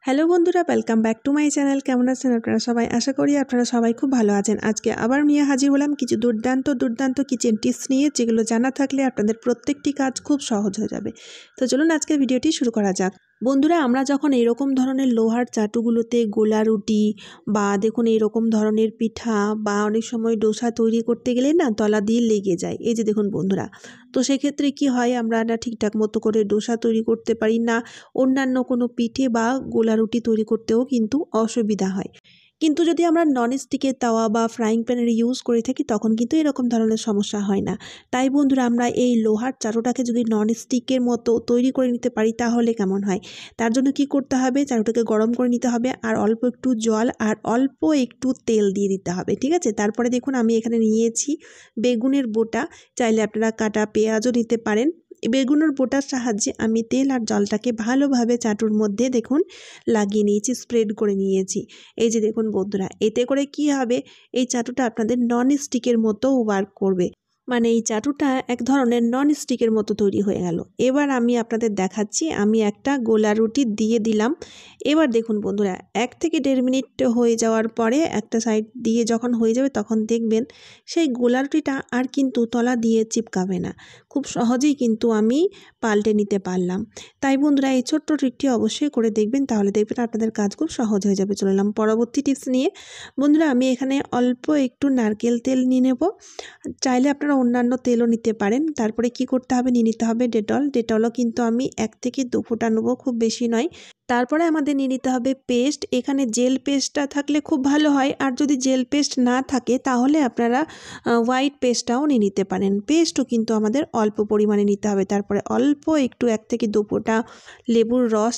Hello বন্ধুরা, welcome back to my channel. কেমন আছেন আপনারা সবাই? আশা করি আপনারা সবাই খুব ভালো আছেন। আজকে আবার নিয়ে হাজির হলাম কিছু দুর্দান্ত কিচেন টিপস নিয়ে, যেগুলো জানা থাকলে আপনাদের প্রত্যেকটি কাজ খুব সহজ হয়ে যাবে। তো চলুন আজকের ভিডিওটি শুরু করা যাক। বন্ধুরা, আমরা যখন এরকম ধরনের লোহার চাটুগুলোতে গোলা রুটি বা দেখুন এরকম ধরনের পিঠা বা অনেক সময় ডোসা তৈরি করতে গেলে না তলা দিয়ে লেগে যায়। এই যে দেখুন বন্ধুরা, তো সেক্ষেত্রে কি হয়, আমরা না ঠিকঠাক মতো করে ডোসা তৈরি করতে পারি না, অন্যান্য কোনো পিঠে বা গোলা রুটি তৈরি করতেও কিন্তু অসুবিধা হয়। কিন্তু যদি আমরা ননস্টিকের তাওয়া বা ফ্রাইং প্যানের ইউজ করে থাকি তখন কিন্তু এরকম ধরনের সমস্যা হয় না। তাই বন্ধুরা, আমরা এই লোহার চাটুটাকে যদি ননস্টিকের মতো তৈরি করে নিতে পারি তাহলে কেমন হয়। তার জন্য কি করতে হবে, চাটুটাকে গরম করে নিতে হবে আর অল্প একটু জল আর অল্প একটু তেল দিয়ে দিতে হবে, ঠিক আছে। তারপরে দেখুন আমি এখানে নিয়েছি বেগুনের বোটা, চাইলে আপনারা কাটা পেঁয়াজও নিতে পারেন। বেগুনের বোটার সাহায্যে আমি তেল আর জলটাকে ভালোভাবে চাটুর মধ্যে দেখুন লাগিয়ে নিয়েছি, স্প্রেড করে নিয়েছি। এই যে দেখুন বন্ধুরা, এতে করে কি হবে, এই চাটুটা আপনাদের নন স্টিকের মতো ওয়ার্ক করবে। মানে এই চাটুটা এক ধরনের নন স্টিকের মতো তৈরি হয়ে গেল। এবার আমি আপনাদের দেখাচ্ছি, আমি একটা গোলা রুটি দিয়ে দিলাম। এবার দেখুন বন্ধুরা, 1 থেকে 1.5 মিনিট হয়ে যাওয়ার পরে একটা সাইড দিয়ে যখন হয়ে যাবে তখন দেখবেন সেই গোলা রুটিটা আর কিন্তু তলা দিয়ে চিপকাবে না। খুব সহজেই কিন্তু আমি পাল্টে নিতে পারলাম। তাই বন্ধুরা, এই ছোট্ট ট্রিকটি অবশ্যই করে দেখবেন, তাহলে দেখবেন আপনাদের কাজ খুব সহজ হয়ে যাবে। চলে এলাম পরবর্তী টিপস নিয়ে। বন্ধুরা, আমি এখানে অল্প একটু নারকেল তেল নিয়ে নেব, চাইলে আপনারা অন্যান্য তেলও নিতে পারেন। তারপরে কি করতে হবে, নিয়ে নিতে হবে ডেটলও কিন্তু আমি 1 থেকে 2 ফোঁটা নেবো, খুব বেশি নয়। তারপরে আমাদের নিয়ে নিতে হবে পেস্ট। এখানে জেল পেস্টটা থাকলে খুব ভালো হয়, আর যদি জেল পেস্ট না থাকে তাহলে আপনারা হোয়াইট পেস্টটাও নিয়ে নিতে পারেন। পেস্টও কিন্তু আমাদের অল্প পরিমাণে নিতে হবে। তারপরে অল্প একটু 1 থেকে 2 ফোঁটা লেবুর রস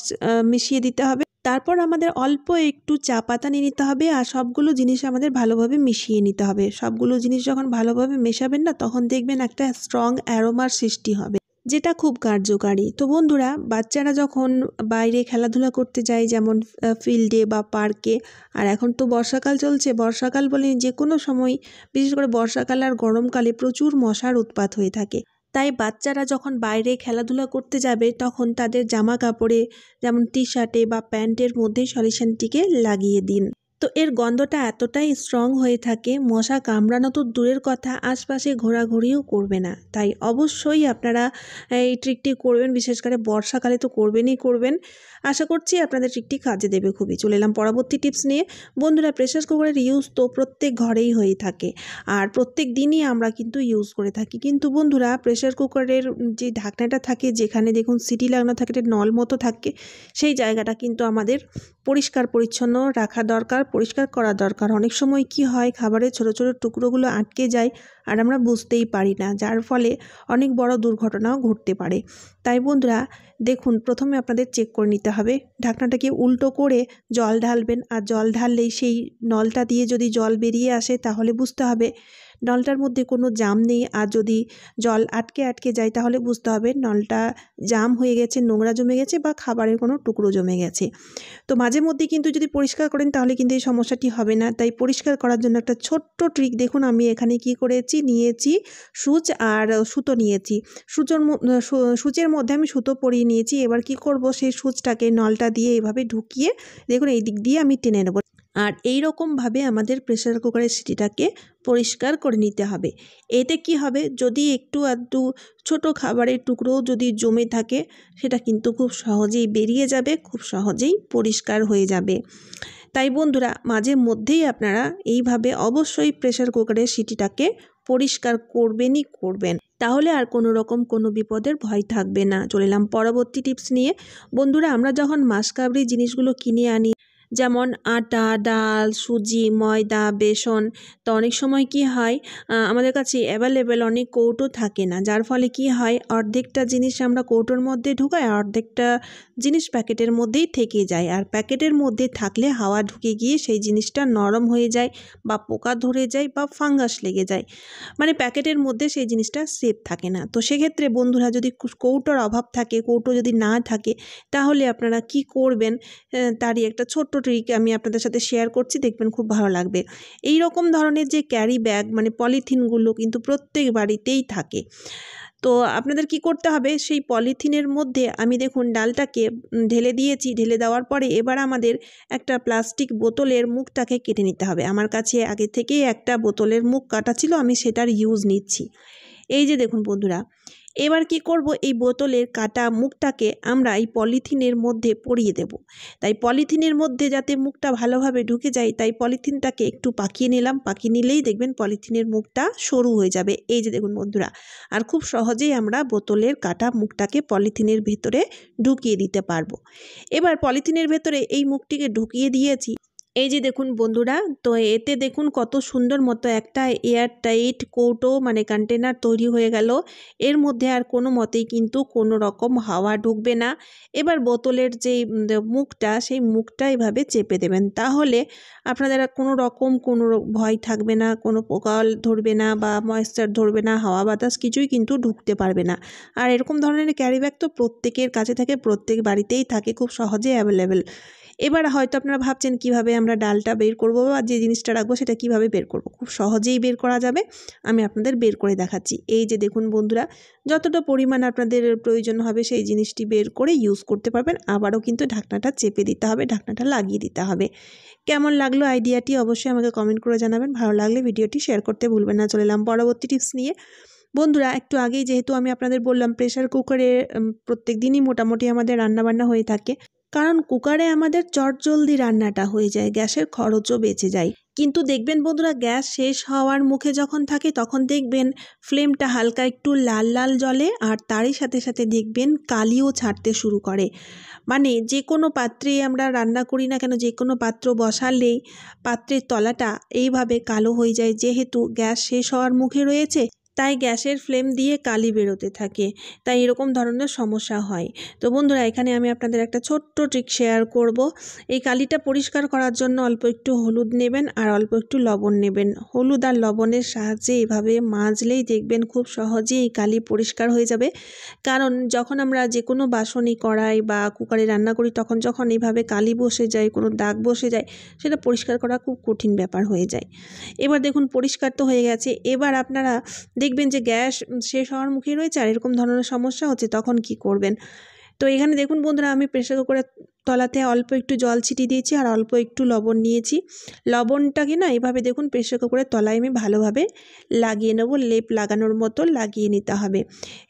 মিশিয়ে দিতে হবে। তারপর আমাদের অল্প একটু চা পাতা নিয়ে নিতে হবে, আর সবগুলো জিনিস আমাদের ভালোভাবে মিশিয়ে নিতে হবে। সবগুলো জিনিস যখন ভালোভাবে মেশাবেন না, তখন দেখবেন একটা স্ট্রং অ্যারোমার সৃষ্টি হবে, যেটা খুব কার্যকারী। তো বন্ধুরা, বাচ্চারা যখন বাইরে খেলাধুলা করতে যায়, যেমন ফিল্ডে বা পার্কে, আর এখন তো বর্ষাকাল চলছে, বর্ষাকাল বলে যে কোনো সময়, বিশেষ করে বর্ষাকাল আর গরমকালে প্রচুর মশার উৎপাত হয়ে থাকে। তাই বাচ্চারা যখন বাইরে খেলাধুলা করতে যাবে তখন তাদের জামা কাপড়ে, যেমন টি শার্টে বা প্যান্টের মধ্যে সলিউশনটিকে লাগিয়ে দিন। তো এর গন্ধটা এতটাই স্ট্রং হয়ে থাকে, মশা কামড়ানো তো দূরের কথা, আশপাশে ঘোরাঘুরিও করবে না। তাই অবশ্যই আপনারা এই ট্রিকটি করবেন, বিশেষ করে বর্ষাকালে তো করবেনই করবেন। আশা করছি আপনাদের ট্রিকটি কাজে দেবে খুবই। চলে এলাম পরবর্তী টিপস নিয়ে। বন্ধুরা, প্রেসার কুকারের ইউজ তো প্রত্যেক ঘরেই হয়ে থাকে, আর প্রত্যেক দিনই আমরা কিন্তু ইউজ করে থাকি। কিন্তু বন্ধুরা, প্রেসার কুকারের যে ঢাকনাটা থাকে, যেখানে দেখুন সিটি লাগানো থাকে, একটা নল মতো থাকে, সেই জায়গাটা কিন্তু আমাদের পরিষ্কার পরিচ্ছন্ন রাখা দরকার, পরিষ্কার করা দরকার। অনেক সময় কি হয়, খাবারের ছোট ছোট টুকরোগুলো আটকে যায় আর আমরা বুঝতেই পারি না, যার ফলে অনেক বড় দুর্ঘটনাও ঘটতে পারে। তাই বন্ধুরা দেখুন, প্রথমে আপনাদের চেক করে নিতে হবে, ঢাকনাটাকে উল্টো করে জল ঢালবেন, আর জল ঢাললেই সেই নলটা দিয়ে যদি জল বেরিয়ে আসে তাহলে বুঝতে হবে নলটার মধ্যে কোনো জাম নেই। আর যদি জল আটকে যায় তাহলে বুঝতে হবে নলটা জাম হয়ে গেছে, নোংরা জমে গেছে বা খাবারের কোনো টুকরো জমে গেছে। তো মাঝে মধ্যে কিন্তু যদি পরিষ্কার করেন তাহলে কিন্তু এই সমস্যাটি হবে না। তাই পরিষ্কার করার জন্য একটা ছোট্ট ট্রিক দেখুন, আমি এখানে কি করেছি, নিয়েছি সুচ আর সুতো নিয়েছি। সুচের মধ্যে আমি সুতো পরিয়ে নিয়েছি। এবার কি করব, সেই সুচটাকে নলটা দিয়ে এভাবে ঢুকিয়ে দেখুন এই দিক দিয়ে আমি টেনে নেব, আর এই রকমভাবে আমাদের প্রেসার কুকারের সিটিটাকে পরিষ্কার করে নিতে হবে। এতে কি হবে, যদি একটু আধটু ছোট খাবারের টুকরোও যদি জমে থাকে সেটা কিন্তু খুব সহজেই বেরিয়ে যাবে, খুব সহজেই পরিষ্কার হয়ে যাবে। তাই বন্ধুরা, মাঝে মধ্যেই আপনারা এইভাবে অবশ্যই প্রেসার কুকারের সিটিটাকে পরিষ্কার করবেনই করবেন, তাহলে আর কোনো রকম কোনো বিপদের ভয় থাকবে না। চলে এলাম পরবর্তী টিপস নিয়ে। বন্ধুরা, আমরা যখন মাসকাবরি জিনিসগুলো কিনে আনি, যেমন আটা, ডাল, সুজি, ময়দা, বেসন, তো অনেক সময় কি হয়, আমাদের কাছে অ্যাভেলেবেল অনেক কৌটো থাকে না, যার ফলে কি হয়, অর্ধেকটা জিনিস আমরা কৌটোর মধ্যে ঢুকাই, আর অর্ধেকটা জিনিস প্যাকেটের মধ্যেই থেকে যায়। আর প্যাকেটের মধ্যে থাকলে হাওয়া ঢুকে গিয়ে সেই জিনিসটা নরম হয়ে যায় বা পোকা ধরে যায় বা ফাঙ্গাস লেগে যায়, মানে প্যাকেটের মধ্যে সেই জিনিসটা সেফ থাকে না। তো সেক্ষেত্রে বন্ধুরা, যদি কৌটোর অভাব থাকে, কৌটো যদি না থাকে, তাহলে আপনারা কি করবেন, তারই একটা ছোট্ট ট্রিক আমি আপনাদের সাথে শেয়ার করছি, দেখবেন খুব ভালো লাগবে। এই রকম ধরনের যে ক্যারি ব্যাগ, মানে পলিথিনগুলো কিন্তু প্রত্যেক বাড়িতেই থাকে। তো আপনাদের কি করতে হবে, সেই পলিথিনের মধ্যে আমি দেখুন ডালটাকে ঢেলে দিয়েছি। ঢেলে দেওয়ার পরে এবার আমাদের একটা প্লাস্টিক বোতলের মুখটাকে কেটে নিতে হবে। আমার কাছে আগে থেকেই একটা বোতলের মুখ কাটা ছিল, আমি সেটার ইউজ নিচ্ছি। এই যে দেখুন বন্ধুরা, এবার কি করব, এই বোতলের কাটা মুখটাকে আমরা এই পলিথিনের মধ্যে পরিয়ে দেব। তাই পলিথিনের মধ্যে যাতে মুখটা ভালোভাবে ঢুকে যায়, তাই পলিথিনটাকে একটু পাকিয়ে নিলাম। পাকিয়ে নিলেই দেখবেন পলিথিনের মুখটা সরু হয়ে যাবে। এই যে দেখুন বন্ধুরা, আর খুব সহজেই আমরা বোতলের কাটা মুখটাকে পলিথিনের ভেতরে ঢুকিয়ে দিতে পারবো। এবার পলিথিনের ভেতরে এই মুখটিকে ঢুকিয়ে দিয়েছি। এই যে দেখুন বন্ধুরা, তো এতে দেখুন কত সুন্দর মতো একটা এয়ার টাইট কৌটো মানে কন্টেনার তৈরি হয়ে গেল। এর মধ্যে আর কোনো মতেই কিন্তু কোনো রকম হাওয়া ঢুকবে না। এবার বোতলের যেই মুখটা, সেই মুখটা এভাবে চেপে দেবেন, তাহলে আপনাদের আর কোনো রকম কোনো ভয় থাকবে না, কোনো পোকা ধরবে না বা ময়েশ্চার ধরবে না, হাওয়া বাতাস কিছুই কিন্তু ঢুকতে পারবে না। আর এরকম ধরনের ক্যারি ব্যাগ তো প্রত্যেকের কাছে থাকে, প্রত্যেক বাড়িতেই থাকে, খুব সহজে অ্যাভেলেবেল। এবার হয়তো আপনারা ভাবছেন কিভাবে আমরা ডালটা বের করব বা যে জিনিসটা রাখবো সেটা কিভাবে বের করব। খুব সহজেই বের করা যাবে, আমি আপনাদের বের করে দেখাচ্ছি। এই যে দেখুন বন্ধুরা, যতটা পরিমাণ আপনাদের প্রয়োজন হবে সেই জিনিসটি বের করে ইউজ করতে পারবেন। আবারও কিন্তু ঢাকনাটা চেপে দিতে হবে, ঢাকনাটা লাগিয়ে দিতে হবে। কেমন লাগলো আইডিয়াটি অবশ্যই আমাকে কমেন্ট করে জানাবেন। ভালো লাগলে ভিডিওটি শেয়ার করতে ভুলবেন না। চলে এলাম পরবর্তী টিপস নিয়ে। বন্ধুরা, একটু আগেই যেহেতু আমি আপনাদের বললাম প্রেসার কুকারে প্রত্যেক দিনই মোটামুটি আমাদের রান্নাবান্না হয়ে থাকে, কারণ কুকারে আমাদের চটজলদি রান্নাটা হয়ে যায়, গ্যাসের খরচও বেঁচে যায়। কিন্তু দেখবেন বন্ধুরা, গ্যাস শেষ হওয়ার মুখে যখন থাকে তখন দেখবেন ফ্লেমটা হালকা একটু লাল লাল জ্বলে, আর তারই সাথে সাথে দেখবেন কালিও ছাড়তে শুরু করে। মানে যে কোনো পাত্রে আমরা রান্না করি না কেন, যে কোনো পাত্র বসালেই পাত্রের তলাটা এইভাবে কালো হয়ে যায়। যেহেতু গ্যাস শেষ হওয়ার মুখে রয়েছে, তাই গ্যাসের ফ্লেম দিয়ে কালি বেরোতে থাকে, তাই এরকম ধরনের সমস্যা হয়। তো বন্ধুরা, এখানে আমি আপনাদের একটা ছোট্ট ট্রিক শেয়ার করব। এই কালিটা পরিষ্কার করার জন্য অল্প একটু হলুদ নেবেন আর অল্প একটু লবণ নেবেন। হলুদ আর লবণের সাহায্যে এভাবে মাজলেই দেখবেন খুব সহজেই এই কালি পরিষ্কার হয়ে যাবে। কারণ যখন আমরা যে কোনো বাসনই কড়াই বা কুকারে রান্না করি, তখন যখন এইভাবে কালি বসে যায়, কোনো দাগ বসে যায়, সেটা পরিষ্কার করা খুব কঠিন ব্যাপার হয়ে যায়। এবার দেখুন পরিষ্কার তো হয়ে গেছে। এবার আপনারা দেখবেন যে গ্যাস শেষ হওয়ার মুখে রয়েছে আর এরকম ধরনের সমস্যা হচ্ছে, তখন কি করবেন। তো এখানে দেখুন বন্ধুরা, আমি প্রেসার কুকারের তলাতে অল্প একটু জল ছিটিয়ে দিয়েছি আর অল্প একটু লবণ নিয়েছি। লবণটাকে না এভাবে দেখুন প্রেসার কুকারের তলায় আমি ভালোভাবে লাগিয়ে নেব, লেপ লাগানোর মতো লাগিয়ে নিতে হবে।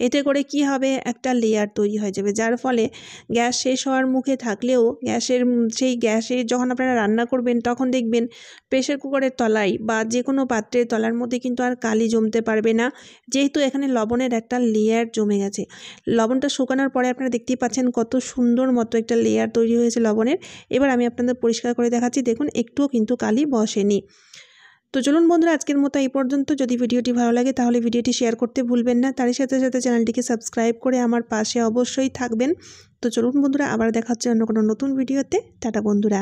এতে করে কি হবে, একটা লেয়ার তৈরি হয়ে যাবে, যার ফলে গ্যাস শেষ হওয়ার মুখে থাকলেও সেই গ্যাসে যখন আপনারা রান্না করবেন তখন দেখবেন প্রেসার কুকারের তলায় বা যে কোনো পাত্রের তলার মধ্যে কিন্তু আর কালি জমতে পারবে না, যেহেতু এখানে লবণের একটা লেয়ার জমে গেছে। লবণটা শুকানোর পরে আপনারা দেখতেই পাচ্ছেন কত সুন্দর মতো একটা লেয়ার তৈরি হয়েছে লবণের। এবার আমি আপনাদের পরিষ্কার করে দেখাচ্ছি, দেখুন একটুও কিন্তু কালি বসেনি। তো চলুন বন্ধুরা, আজকের মতো এই পর্যন্ত। যদি ভিডিওটি ভালো লাগে তাহলে ভিডিওটি শেয়ার করতে ভুলবেন না, তারই সাথে সাথে চ্যানেলটিকে সাবস্ক্রাইব করে আমার পাশে অবশ্যই থাকবেন। তো চলুন বন্ধুরা, আবার দেখা হচ্ছে অন্য কোনো নতুন ভিডিওতে। টাটা বন্ধুরা।